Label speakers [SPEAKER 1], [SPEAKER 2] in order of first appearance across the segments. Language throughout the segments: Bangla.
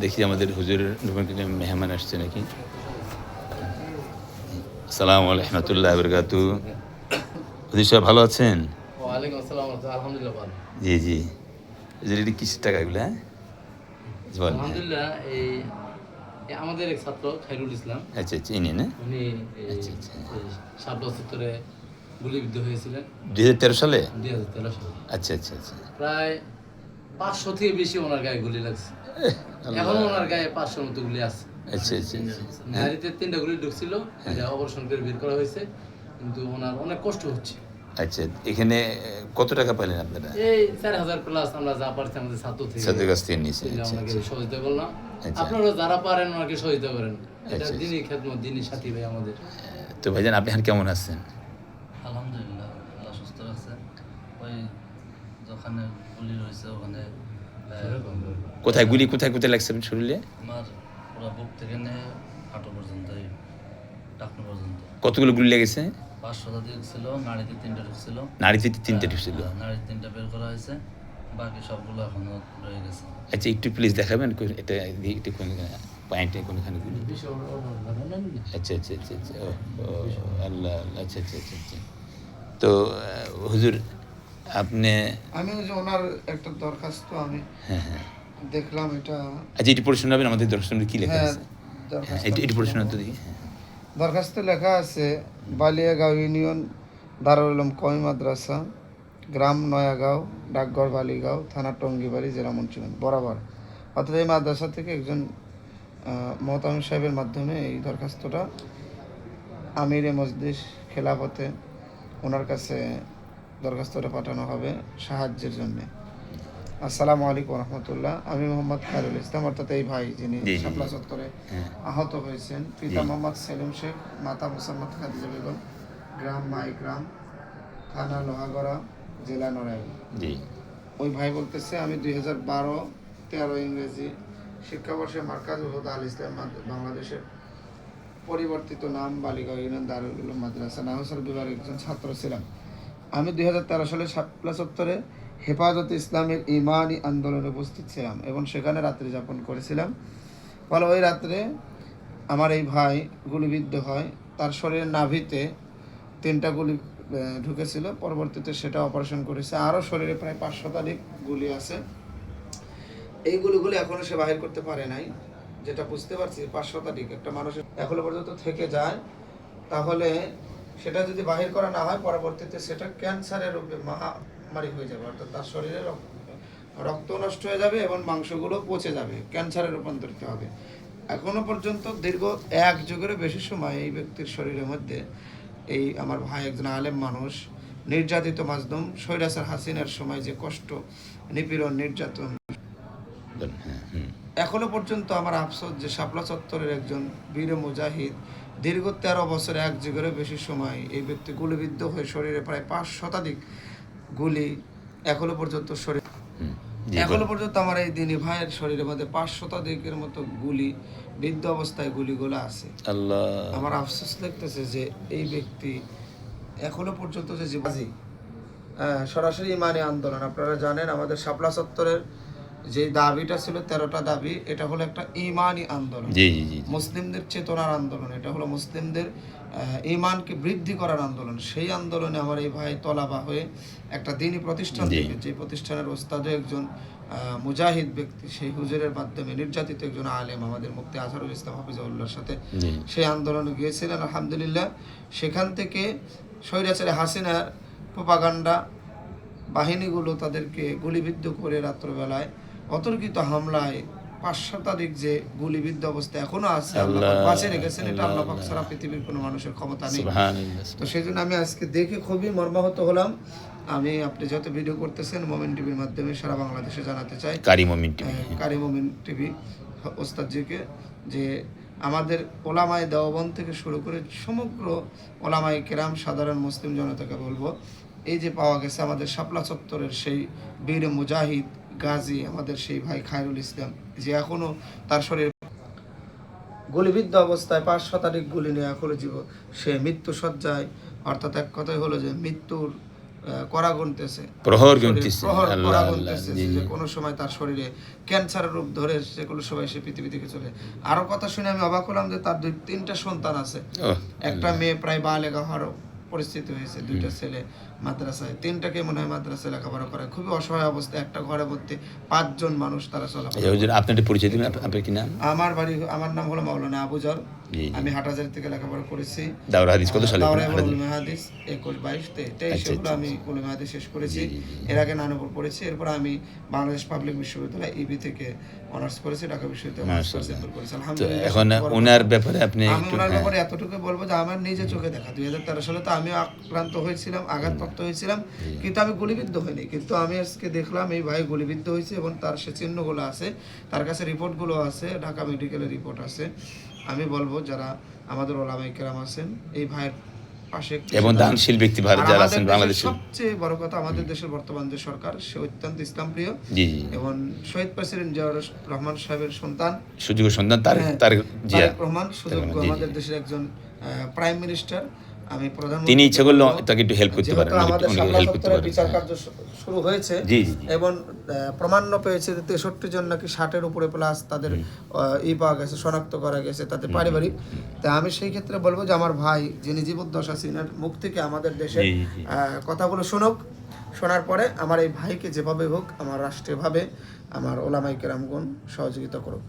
[SPEAKER 1] দেখি আমাদের হুজুরের মেহমান আসছে নাকি। আসসালামু আলাইকুম রহমতুল্লাহ বরকাতু। হুজুর সাহেব ভালো আছেন?
[SPEAKER 2] ওয়ালাইকুম আসসালাম, আলহামদুলিল্লাহ ভালো।
[SPEAKER 1] জি জি। হুজুর এটা কিসের টাকা এগুলো?
[SPEAKER 2] আলহামদুলিল্লাহ, এই আমাদের এক ছাত্র খায়রুল ইসলাম,
[SPEAKER 1] আচ্ছা আচ্ছা, ইনি না?
[SPEAKER 2] উনি
[SPEAKER 1] আচ্ছা আচ্ছা,
[SPEAKER 2] শাপলা চত্বরে গুলিবিদ্ধ হয়েছিলেন
[SPEAKER 1] 2013 সালে।
[SPEAKER 2] 2013 সালে।
[SPEAKER 1] আচ্ছা আচ্ছা আচ্ছা।
[SPEAKER 2] প্রায় 500 থেকে বেশি ওনার গায়ে গুলি লাগছে। এখন ওনার গায়ে 500 মতো গুলি আছে।
[SPEAKER 1] আচ্ছা আচ্ছা,
[SPEAKER 2] নারীতে 3টা গুলি ঢুকছিল, এটা অপারেশন করে বের করা হয়েছে, কিন্তু ওনার অনেক কষ্ট হচ্ছে।
[SPEAKER 1] আচ্ছা, এখানে কত টাকা পেলেন আপনারা?
[SPEAKER 2] এই 4000 প্লাস আমরা যা পারছি আমাদের ছাত্র থেকে
[SPEAKER 1] ছাত্রের কাছ থেকে নিয়েছে।
[SPEAKER 2] ওনাকে সহযোগিতা করলাম। আপনারা যারা পারেন ওনাকে সহযোগিতা করেন, এটা দিনই খেদমত, দিনই সাথী ভাই আমাদের।
[SPEAKER 1] তো ভাইজান আপনি এখন কেমন আছেন?
[SPEAKER 3] আলহামদুলিল্লাহ, আল্লাহ সুস্থ রাখছে। ওই যেখানে গুলি রয়েছে ওখানে
[SPEAKER 1] কোথায় গুলি কোথায় কোথায় লাগছে শরীরে?
[SPEAKER 3] আমার পুরো বুক থেকে নিয়ে হাঁটু পর্যন্ত, এই টাকনু পর্যন্ত।
[SPEAKER 1] কতগুলো গুলি লেগেছে?
[SPEAKER 3] 5 শতাধিক ছিল। নাড়িতে 3টা ঢুকছিল।
[SPEAKER 1] নাড়িতে 3টা ঢুকছিল?
[SPEAKER 3] নাড়িতে 3টা বের করা হয়েছে, বাকি সবগুলো এখনো রয়ে গেছে।
[SPEAKER 1] আচ্ছা, একটু প্লিজ দেখাবেন এটা একটু পয়েন্টে কোনখানে গুলি? আচ্ছা আচ্ছা আচ্ছা আচ্ছা, ও আল্লাহ, আচ্ছা আচ্ছা আচ্ছা আচ্ছা। তো হুজুর আপনি,
[SPEAKER 4] আমি ওই যে ওনার একটা দরখাস্ত আমি দেখলাম, এটা
[SPEAKER 1] আচ্ছা এটি পড়ে শোনাবেন আমাদের দর্শনের কি লেখা আছে? এটি পড়ে শোনাতে দেখি।
[SPEAKER 4] দরখাস্তে লেখা আছে, বালিয়াগাঁও ইউনিয়ন দারুল উলুম কওমি মাদ্রাসা, গ্রাম নয়াগাঁও, ডাকঘর বালিগাঁও, থানা টঙ্গিবাড়ি, জেলা মুন্সিগঞ্জ বরাবর। অর্থাৎ এই মাদ্রাসা থেকে একজন মোহতামিম সাহেবের মাধ্যমে এই দরখাস্তটা আমিরে মজলিস খেলাফতে ওনার কাছে দরখাস্তটা পাঠানো হবে সাহায্যের জন্যে। আসসালামু আলাইকুম রহমতুল্লাহ। আমি মোহাম্মদ খায়রুল ইসলাম, অর্থাৎ এই ভাই যিনি শাপলা চত্বরে আহত হয়েছেন। পিতা মোহাম্মদ সেলিম শেখ, মাতা মোসাম্মদ খাদিজা বেগম, গ্রাম মাইগ্রাম, থানা লোহাগড়া, জেলা নড়াইল। ওই ভাই বলতেছে, আমি 2012-13 ইংরেজি শিক্ষাবর্ষে মার্কাজুল হুদা আল ইসলাম বাংলাদেশের পরিবর্তিত নাম বালিগাঁও ইউনিয়ন দারুল উলুম মাদ্রাসা নাহসার বিভাগের একজন ছাত্র ছিলাম। আমি 2013 সালে শাপলা চত্বরে হেফাজতে ইসলামের ইমানি আন্দোলনে উপস্থিত ছিলাম এবং সেখানে রাত্রি যাপন করেছিলাম। ফলে ওই রাত্রে আমার এই ভাই গুলিবিদ্ধ হয়। তার শরীরের নাভিতে 3টা গুলি ঢুকেছিল, পরবর্তীতে সেটা অপারেশন করেছে। আরও শরীরে প্রায় 5 শতাধিক গুলি আছে। এই গুলিগুলি এখনও সে বাহির করতে পারে নাই। যেটা বুঝতে পারছি, 5 শতাধিক একটা মানুষের এখনো পর্যন্ত থেকে যায়, তাহলে সেটা যদি বাহির করা না হয় পরবর্তীতে সেটা ক্যান্সারের রূপে মহামারী হয়ে যাবে। অর্থাৎ তার শরীরে রক্ত নষ্ট হয়ে যাবে এবং মাংসগুলো পচে যাবে, ক্যান্সারে রূপান্তরিত হবে। এখনো পর্যন্ত দীর্ঘ 1 যুগেরও বেশি সময় এই ব্যক্তির শরীরের মধ্যে, এই আমার ভাই একজন আলেম মানুষ, নির্যাতিত মাজলুম স্বৈরাচার হাসিনার সময় যে কষ্ট, নিপীড়ন, নির্যাতন, এখনো পর্যন্ত আমার আফসোস যে শাপলা চত্বরের একজন বীর মুজাহিদ দীর্ঘ 13 বছর 1 যুগেরও বেশি সময় এই ব্যক্তি গুলিবিদ্ধ হয়ে শরীরে প্রায় 5 শতাধিক গুলি এখনো পর্যন্ত আমার এই দিনী ভাইয়ের শরীরের মধ্যে 5 শতাধিকের মতো গুলি বিদ্ধ অবস্থায় গুলিগুলো আছে।
[SPEAKER 1] আল্লাহ,
[SPEAKER 4] আমার আফসোস লাগতেছে যে এই ব্যক্তি এখনো পর্যন্ত যে জীবাজি সরাসরি ইমানি আন্দোলন, আপনারা জানেন আমাদের শাপলা চত্বরের যে দাবিটা ছিল 13টা দাবি, এটা হলো একটা ইমানি আন্দোলন, মুসলিমদের চেতনার আন্দোলন, এটা হলো মুসলিমদের ইমানকে বৃদ্ধি করার আন্দোলন। সেই আন্দোলনে আমার এই ভাই তলাবা হয়ে একটা দিনী প্রতিষ্ঠান থেকে, যে প্রতিষ্ঠানের ওস্তাদও একজন মুজাহিদ ব্যক্তি, সেই হুজুরের মাধ্যমে নির্যাতিত একজন আলেম আমাদের মুফতি আজহারুল ইসলাম হাফিজাহুল্লাহর সাথে সেই আন্দোলনে গিয়েছিলেন। আলহামদুলিল্লাহ, সেখান থেকে স্বৈরাচারী হাসিনার প্রোপাগান্ডা বাহিনীগুলো তাদেরকে গুলিবিদ্ধ করে রাত্রবেলায় অতর্কিত হামলায় 5 শতাধিক যে গুলিবিদ্ধ অবস্থা এখনো আছে, আল্লাহ বাঁচিয়ে রেখেছেন। এটা আল্লাহ পাক ছাড়া পৃথিবীর কোনো মানুষের ক্ষমতা নেই। তো সেই জন্য আমি আজকে দেখে খুবই মর্মাহত হলাম। আমি, আপনি যত ভিডিও করতেছেন মোমিন টিভির মাধ্যমে সারা বাংলাদেশে জানাতে চাই, কারি মোমিন টিভি ওস্তাদজিকে, যে আমাদের ওলামায়ে দেওবন্দ থেকে শুরু করে সমগ্র ওলামায়ে কেরাম সাধারণ মুসলিম জনতাকে বলবো, এই যে পাওয়া গেছে আমাদের শাপলা চত্বরের সেই বীর মুজাহিদ গাজী আমাদের সেই ভাই খায়রুল ইসলাম, যে এখনো তার শরীর গুলিবিদ্ধ অবস্থায় 5 শতাধিক গুলি নিয়ে এখনো সে মৃত্যু সজ্জায়, অর্থাৎ এক কথাই হলো যে মৃত্যুর কড়া গুনতেছে,
[SPEAKER 1] প্রহর গুনতেছে,
[SPEAKER 4] প্রহর
[SPEAKER 1] আল্লাহ
[SPEAKER 4] কড়া
[SPEAKER 1] আল্লাহ,
[SPEAKER 4] গুনতেছে
[SPEAKER 1] জি,
[SPEAKER 4] যে
[SPEAKER 1] জি।
[SPEAKER 4] কোনো সময় তার শরীরে ক্যান্সারের রূপ ধরে যে কোনো সময় সে পৃথিবী থেকে চলে। আরো কথা শুনে আমি অবাক হলাম যে তার 2-3টা সন্তান আছে,
[SPEAKER 1] ওহ,
[SPEAKER 4] একটা মেয়ে প্রায় বালেগা হওয়ার পরিস্থিতি হয়েছে, 2টা ছেলে মাদ্রাসায়, 3টাকে মনে হয় মাদ্রাসায় লেখাপড়া করে, খুবই অসহায় অবস্থা, একটা ঘরের মধ্যে 5 জন মানুষ তারা চলাফেরা
[SPEAKER 1] আচ্ছা, হুজুর আপনার একটু পরিচয় দিবেন, আপনার কি নাম?
[SPEAKER 4] আমার নাম হলো মাওলানা আবুজর,
[SPEAKER 1] জি, জি।
[SPEAKER 4] আমি হাটহাজারী থেকে লেখাপড়া করেছি।
[SPEAKER 1] দাওরা হাদিস কত সালে
[SPEAKER 4] দাওরায়
[SPEAKER 1] পড়লেন?
[SPEAKER 4] উলুমে হাদিস 21-22-23
[SPEAKER 1] আচ্ছা,
[SPEAKER 4] হলো আমি উলুমে হাদিস শেষ করেছি।
[SPEAKER 1] জি, জি, জি।
[SPEAKER 4] এর আগে নানুপুর পড়েছি, এরপর আমি বাংলাদেশ পাবলিক বিশ্ববিদ্যালয় ইবি থেকে অনার্স করেছি, ঢাকা বিশ্ববিদ্যালয়ে মাস্টার্স
[SPEAKER 1] মাশাআল্লাহ।
[SPEAKER 4] করেছি।
[SPEAKER 1] তো
[SPEAKER 4] আলহামদুলিল্লাহ।
[SPEAKER 1] এখন
[SPEAKER 4] সত্যি বড়
[SPEAKER 1] ওনার
[SPEAKER 4] কথা।
[SPEAKER 1] ব্যাপারে আপনি
[SPEAKER 4] আমি
[SPEAKER 1] একটু
[SPEAKER 4] ওনার
[SPEAKER 1] হ্যাঁ,
[SPEAKER 4] ব্যাপারে এতটুকু বলবো যে আমার নিজে চোখে দেখা 2013 সালে তো আমিও আক্রান্ত হয়েছিলাম, আঘাতপ্রাপ্ত হয়েছিলাম, কিন্তু আমি গুলিবিদ্ধ হইনি। কিন্তু আমি আজকে দেখলাম এই ভাই গুলিবিদ্ধ হয়েছে এবং তার সে চিহ্নগুলো আছে, তার কাছে রিপোর্টগুলো আছে, ঢাকা মেডিকেলের রিপোর্ট আছে। আমি বলবো যারা আমাদের ওলামায়ে কেরাম আছেন এই ভাইয়ের পাশে একটু
[SPEAKER 1] এবং
[SPEAKER 4] দাঁড়ান।
[SPEAKER 1] দানশীল ব্যক্তি
[SPEAKER 4] আর
[SPEAKER 1] যারা
[SPEAKER 4] আমাদের
[SPEAKER 1] আছেন
[SPEAKER 4] দেশের
[SPEAKER 1] বাংলাদেশে,
[SPEAKER 4] সবচেয়ে বড় কথা, আমাদের দেশের বর্তমান যে সরকার সে অত্যন্ত ইসলাম প্রিয়
[SPEAKER 1] জি জি,
[SPEAKER 4] এবং শহীদ প্রেসিডেন্ট জিয়াউর রহমান সাহেবের সন্তান
[SPEAKER 1] সুযোগ সন্ধান তার
[SPEAKER 4] হ্যাঁ,
[SPEAKER 1] তার জিয়া,
[SPEAKER 4] তারেক রহমান সুযোগ্য
[SPEAKER 1] জি, জি।
[SPEAKER 4] আমাদের দেশের একজন প্রাইম মিনিস্টার। আমি প্রধানমন্ত্রী
[SPEAKER 1] তিনি ইচ্ছা করলে তাকে একটু হেল্প করতে পারেন,
[SPEAKER 4] যেহেতু আমাদের
[SPEAKER 1] অনেকে
[SPEAKER 4] শাপলা
[SPEAKER 1] হেল্প করতে
[SPEAKER 4] চত্বরে
[SPEAKER 1] পারেন।
[SPEAKER 4] বিচার কার্য শুরু হয়েছে
[SPEAKER 1] জি, জি, জি।
[SPEAKER 4] এবং প্রমাণ্য পেয়েছে যে 63 জন নাকি 60-এর উপরে প্লাস তাদের পাওয়া গেছে, শনাক্ত করা গেছে তাদের পারিবারিক। তা আমি সেই ক্ষেত্রে বলবো যে আমার ভাই যিনি জীবদ্দশা সিনার মুখ থেকে আমাদের দেশের
[SPEAKER 1] জি, জি।
[SPEAKER 4] কথাগুলো শুনুক, শোনার পরে আমার এই ভাইকে যেভাবে হোক আমার রাষ্ট্রীয়ভাবে আমার ওলামায়ে কেরামগণ সহযোগিতা করুক।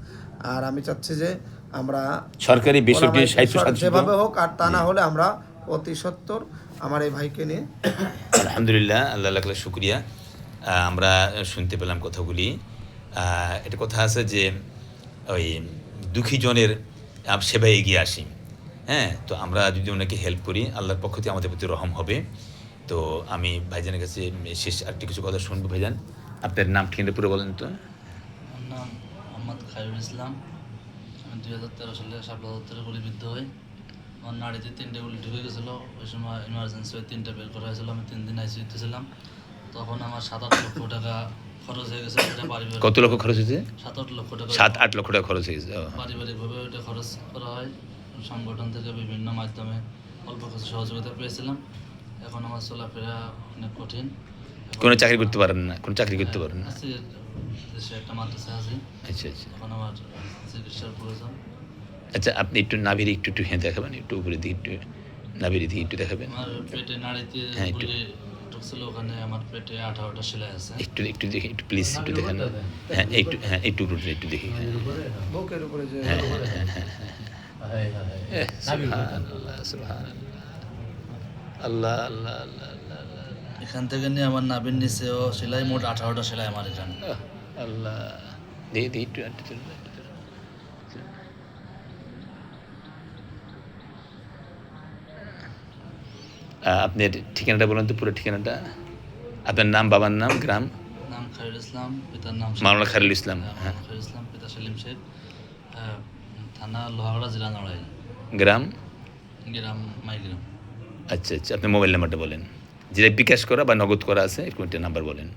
[SPEAKER 4] আর আমি চাচ্ছি যে আমরা
[SPEAKER 1] সরকারি বেসরকারি
[SPEAKER 4] ওলামায়ে
[SPEAKER 1] সাহিত্য
[SPEAKER 4] কেরাম
[SPEAKER 1] সাহিত্য
[SPEAKER 4] যেভাবে হোক, আর তা না হলে আমরা অতি সত্বর আমার এই ভাইকে নিয়ে
[SPEAKER 1] আলহামদুলিল্লাহ, আল্লাহ লাখ লাখ শুকরিয়া। আমরা শুনতে পেলাম কথাগুলি। এটা কথা আছে যে ওই দুঃখী জনের সেবায় এগিয়ে আসি। হ্যাঁ, তো আমরা যদি ওনাকে হেল্প করি আল্লাহর পক্ষ থেকে আমাদের প্রতি রহম হবে। তো আমি ভাইজানের কাছে শেষ আরেকটি কিছু কথা শুনবো। ভাইজান, আপনার নাম ঠিকানা পুরো বলেন তো।
[SPEAKER 3] আমার নাম মোহাম্মদ খায়রুল ইসলাম। আমি 2013 সালে শাপলা চত্বরে গুলিবিদ্ধ হই। আমার নাড়িতে 3টে গুলি ঢুকে গেছিলো। ওই সময় ইমার্জেন্সি হয়ে 3টা বের করা হয়েছিল। আমি 3 দিন আইসিইউতে ছিলাম। তখন আমার 7-8 লক্ষ টাকা খরচ হয়ে গেছে। এটা পারিবারিক
[SPEAKER 1] কত লক্ষ খরচ হয়েছে?
[SPEAKER 3] 7-8 লক্ষ টাকা
[SPEAKER 1] 7-8 লক্ষ টাকা খরচ হয়েছে। ও,
[SPEAKER 3] পারিবারিকভাবে ওটা খরচ করা হয়। সংগঠন থেকে বিভিন্ন মাধ্যমে অল্প কিছু সহযোগিতা পেয়েছিলাম। এখন আমার চলাফেরা অনেক কঠিন।
[SPEAKER 1] কোনো চাকরি করতে পারেন না, কোনো চাকরি করতে পারেন না।
[SPEAKER 3] আছি, দেশে একটা মাদ্রাসা আছে।
[SPEAKER 1] আচ্ছা আচ্ছা
[SPEAKER 3] এখন আমার চিকিৎসার প্রয়োজন।
[SPEAKER 1] আচ্ছা, আপনি একটু নাভির একটু হ্যাঁ দেখাবেন, একটু উপরে দিকে একটু নাভির দিকে একটু দেখাবেন।
[SPEAKER 3] আমার পেটে নাড়িতে
[SPEAKER 1] হ্যাঁ, একটু।
[SPEAKER 3] গুলি ঢুকছিল, ওখানে আমার পেটে 18টা সেলাই আছে।
[SPEAKER 1] একটু দেখি, একটু প্লিজ একটু দেখেন। হ্যাঁ একটু উপরে একটু দেখি। হ্যাঁ
[SPEAKER 4] বুকের উপরে যে
[SPEAKER 1] সুবহানাল্লাহ, সুবহানাল্লাহ। আল্লাহ আল্লাহ আল্লাহ আল্লাহ আল্লাহ।
[SPEAKER 3] এখান থেকে নিয়ে আমার নাভির নিচেও সেলাই, মোট 18টা সেলাই আমার এখানে।
[SPEAKER 1] আল্লাহ, দেখি একটু একটু চলবে, একটু চলবে। আপনার ঠিকানাটা বলুন তো, পুরো ঠিকানাটা। আপনার নাম, বাবার নাম, গ্রাম।
[SPEAKER 3] নাম খায়রুল ইসলাম, পিতার নাম
[SPEAKER 1] মাওলানা খায়রুল ইসলাম।
[SPEAKER 3] হ্যাঁ, খায়রুল ইসলাম, পিতা সেলিম শেখ। থানা লোহাগড়া, জেলা নড়াইল,
[SPEAKER 1] গ্রাম।
[SPEAKER 3] গ্রাম মাইগ্রাম।
[SPEAKER 1] আচ্ছা আচ্ছা, আপনার মোবাইল নাম্বারটা বলেন, যেটা বিকাশ করা বা নগদ করা আছে, এরকম একটা নাম্বার বলেন।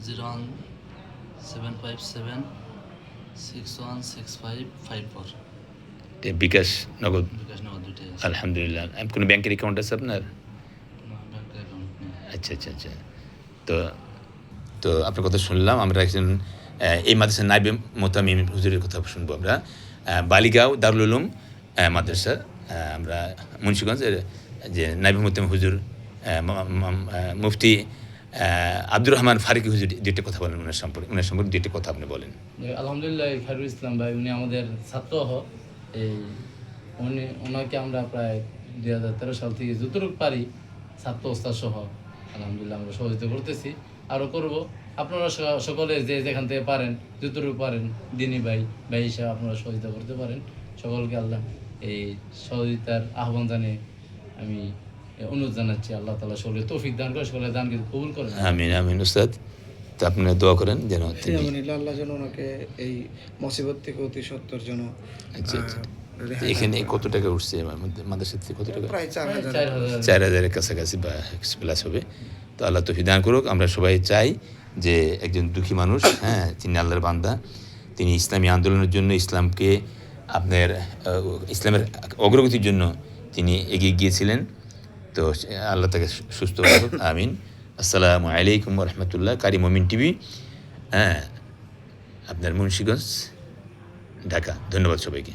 [SPEAKER 3] 01757616554।
[SPEAKER 1] বিকাশ, নগদ।
[SPEAKER 3] বিকাশ নগর দুইটাই আছে।
[SPEAKER 1] আলহামদুলিল্লাহ। কোনো ব্যাংকের অ্যাকাউন্ট আছে আপনার?
[SPEAKER 3] ব্যাংক অ্যাকাউন্ট নেই।
[SPEAKER 1] আচ্ছা আচ্ছা আচ্ছা। তো তো আপনার কথা শুনলাম। আমরা একজন এই মাদ্রাসা নাইবে মোতামিম হুজুরের কথা শুনবো আমরা। বালিগাঁও দারুল উলুম মাদ্রাসা, আমরা মুন্সিগঞ্জের যে নাইবে মোতামিম হুজুর মুফতি আব্দুর রহমান ফারুকী হুজুর দুইটা কথা বলেন ওনার সম্পর্কে দুইটা কথা আপনি বলেন।
[SPEAKER 2] আলহামদুলিল্লাহ, খায়রুল ইসলাম ভাই উনি আমাদের ছাত্র। এই ওনাকে আমরা প্রায় 2013 সাল থেকে যতটুকু পারি ছাত্র ওস্তাদ সহ আলহামদুলিল্লাহ আমরা সহযোগিতা করতেছি, আরও করব। আপনারা সকলে যে যেখান থেকে পারেন, যতটুকু পারেন দিনী ভাই হিসাবে আপনারা সহযোগিতা করতে পারেন। সকলকে আল্লাহ এই সহযোগিতার আহ্বান জানিয়ে আমি অনুরোধ জানাচ্ছি, আল্লাহ তাআলা সকলের তৌফিক দান করে, সকলের দানকে কবুল করেন।
[SPEAKER 1] আমিন আমিন। উস্তাদ, তো আপনারা দোয়া করেন যেন তিনি।
[SPEAKER 4] আল্লাহ যেন ওনাকে এই মুসিবত থেকে অতি সত্বর যেন
[SPEAKER 1] আচ্ছা আচ্ছা। এখানে কত টাকা উঠছে মাদ্রাসা থেকে? কত টাকা?
[SPEAKER 4] প্রায় 4000
[SPEAKER 1] 4,000-এর কাছাকাছি বা প্লাস হবে। তো আল্লাহ তৌফিক দান করুক। আমরা সবাই চাই যে একজন দুঃখী মানুষ, হ্যাঁ, তিনি আল্লাহর বান্দা, তিনি ইসলামী আন্দোলনের জন্য, ইসলামকে আপনার ইসলামের অগ্রগতির জন্য তিনি এগিয়ে গিয়েছিলেন। তো আল্লাহ তাকে সুস্থ রাখুক, আমিন। আসসালামু আলাইকুম রহমতুল্লাহ। কারি মমিন টিভি, হ্যাঁ, আপনার মুন্সিগঞ্জ, ঢাকা। ধন্যবাদ সবাইকে।